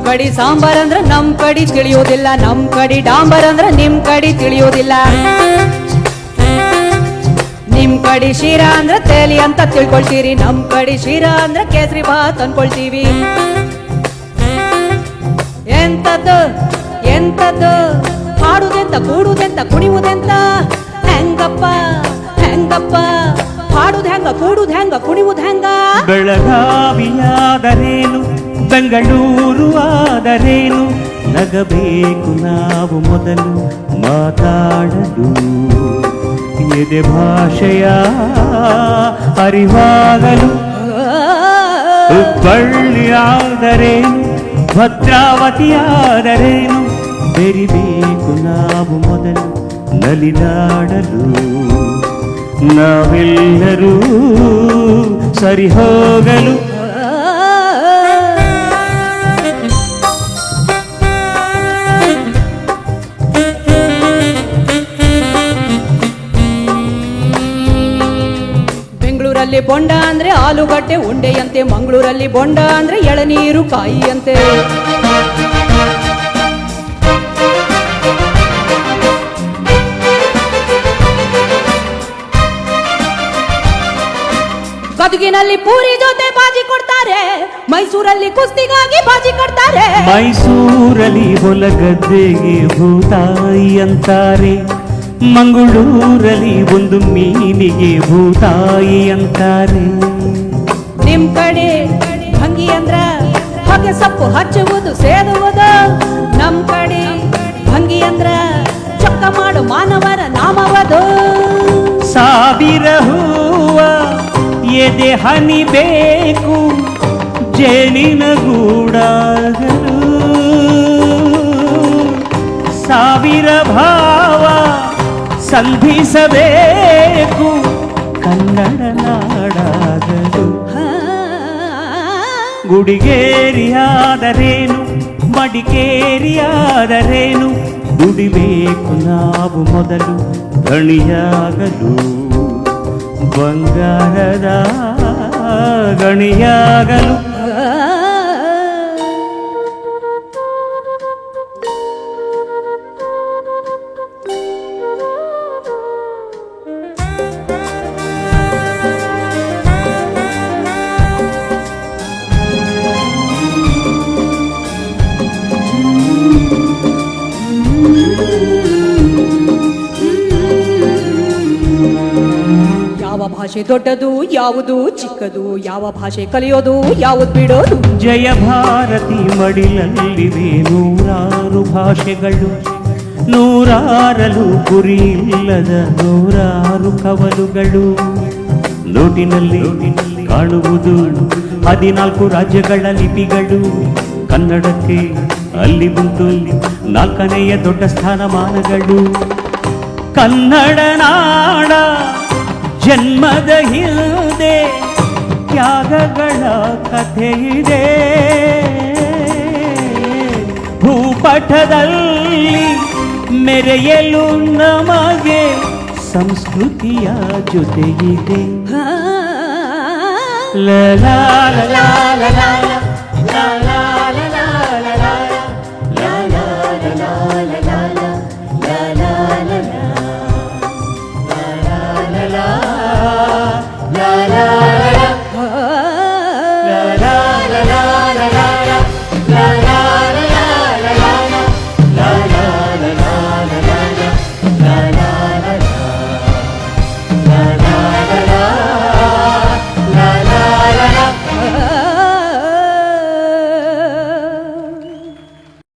ಕಡಿ ಸಾಂಬಾರ್ ಅಂದ್ರ ನಮ್ ಕಡಿ ತಿಳಿಯೋದಿಲ್ಲ, ನಮ್ ಕಡಿ ಡಾಂಬರ್ ಅಂದ್ರ ನಿಮ್ ಕಡಿ ತಿಳಿಯೋದಿಲ್ಲ. ನಿಮ್ ಕಡಿ ಶೀರಾ ಅಂದ್ರ ತೇಲಿ ಅಂತ ತಿಳ್ಕೊಳ್ತೀರಿ, ನಮ್ ಕಡಿ ಶೀರಾ ಅಂದ್ರ ಕೇಸರಿ ಭಾತ್ ಅನ್ಕೊಳ್ತೀವಿ. ಎಂತದ್ದು ಎಂತದ್ದು ಹಾಡುದೆಂತ ಕೂಡುದೆಂತ ಕುಣಿಯುವುದೆಂತ, ಹೆಂಗಪ್ಪ ಹೆಂಗಪ್ಪ ಹಾಡುದ ಹೆಂಗ ಕೂಡುದ ಹೆಂಗ ಕುಣಿಯುವುದ ಹೆಂಗ. ಬೆಳಗಾವಿಯಾದರೇನು ಬೆಂಗಳೂರು ಆದರೇನು, ನಗಬೇಕು ನಾವು ಮೊದಲು ಮಾತಾಡಲು. ಎದೆ ಭಾಷೆಯ ಅರಿವಾಗಲು. ಹುಬ್ಬಳ್ಳಿಯಾದರೇನು ಭದ್ರಾವತಿಯಾದರೇನು, ಬೆರಿಬೇಕು ನಾವು ಮೊದಲು ನಲಿದಾಡಲು. ನಾವೆಲ್ಲರೂ ಸರಿ ಹೋಗಲು. ಬೆಂಗಳೂರಲ್ಲಿ ಬೊಂಡ ಅಂದ್ರೆ ಆಲೂಗಡ್ಡೆ ಉಂಡೆಯಂತೆ, ಮಂಗಳೂರಲ್ಲಿ ಬೊಂಡ ಅಂದ್ರೆ ಎಳನೀರು ಕಾಯಿಯಂತೆ. ಗದುಗಿನಲ್ಲಿ ಪೂರಿ ಜೊತೆ ಬಾಜಿ ಕೊಡ್ತಾರೆ, ಮೈಸೂರಲ್ಲಿ ಕುಸ್ತಿಗಾಗಿ ಬಾಜಿ ಕೊಡ್ತಾರೆ. ಮೈಸೂರಲ್ಲಿ ಹೊಲಗದ್ದೆಗೆ ಭೂತಾಯಿ ಅಂತಾರೆ, ಮಂಗಳೂರಲ್ಲಿ ಒಂದು ಮೀನಿಗೆ ಭೂತಾಯಿ ಅಂತಾರೆ. ನಿಮ್ ಕಡೆ ಭಂಗಿ ಅಂದ್ರ ಹೊಗೆ ಸೊಪ್ಪು ಹಚ್ಚುವುದು ಸೇದುವುದು, ನಮ್ ಕಡೆ ಭಂಗಿ ಅಂದ್ರ ಚೊಕ್ಕ ಮಾಡು ಮಾನವರ ನಾಮವದು. ಸಾವಿರ ಹೂವ ಎದೆ ಹನಿ ಬೇಕು ಜೇನಿನ ಗೂಡಾಗಲು. ಸಾವಿರ ಭಾವ ಸಂಧಿಸಬೇಕು ಕನ್ನಡ ನಾಡಾಗಲು. ಗುಡಿಗೇರಿಯಾದರೇನು ಮಡಿಕೇರಿಯಾದರೇನು, ದುಡಿಬೇಕು ನಾವು ಮೊದಲು ಗಣಿಯಾಗಲು. ಬಂಗಾರದ ಗಣಿಯಾಗಲು. ಯಾವ ಭಾಷೆ ದೊಡ್ಡದು ಯಾವುದು ಚಿಕ್ಕದು, ಯಾವ ಭಾಷೆ ಕಲಿಯೋದು ಯಾವುದು ಬಿಡೋದು. ಜಯ ಭಾರತಿ ಮಡಿಲಲ್ಲಿವೆ ನೂರಾರು ಭಾಷೆಗಳು, ನೂರಾರಲು ಗುರಿಯಿಲ್ಲದ ನೂರಾರು ಕವಲುಗಳು. ನೋಟಿನಲ್ಲಿ ಕಾಣುವುದು 14 ರಾಜ್ಯಗಳ ಲಿಪಿಗಳು, ಕನ್ನಡಕ್ಕೆ ಅಲ್ಲಿ ಉಂಟು 4ನೆಯ ದೊಡ್ಡ ಸ್ಥಾನಮಾನಗಳು. ಕನ್ನಡ ನಾಡ ಜನ್ಮದ ಹಿಂದೆ ತ್ಯಾಗಗಳ ಕಥೆಯಿದೆ, ಭೂಪಟದಲ್ಲಿ ಮೆರೆಯಲು ನಮಗೆ ಸಂಸ್ಕೃತಿಯ ಜೊತೆಗಿದೆ. ಲ ಲ ಲ ಲ ಲ ಲ.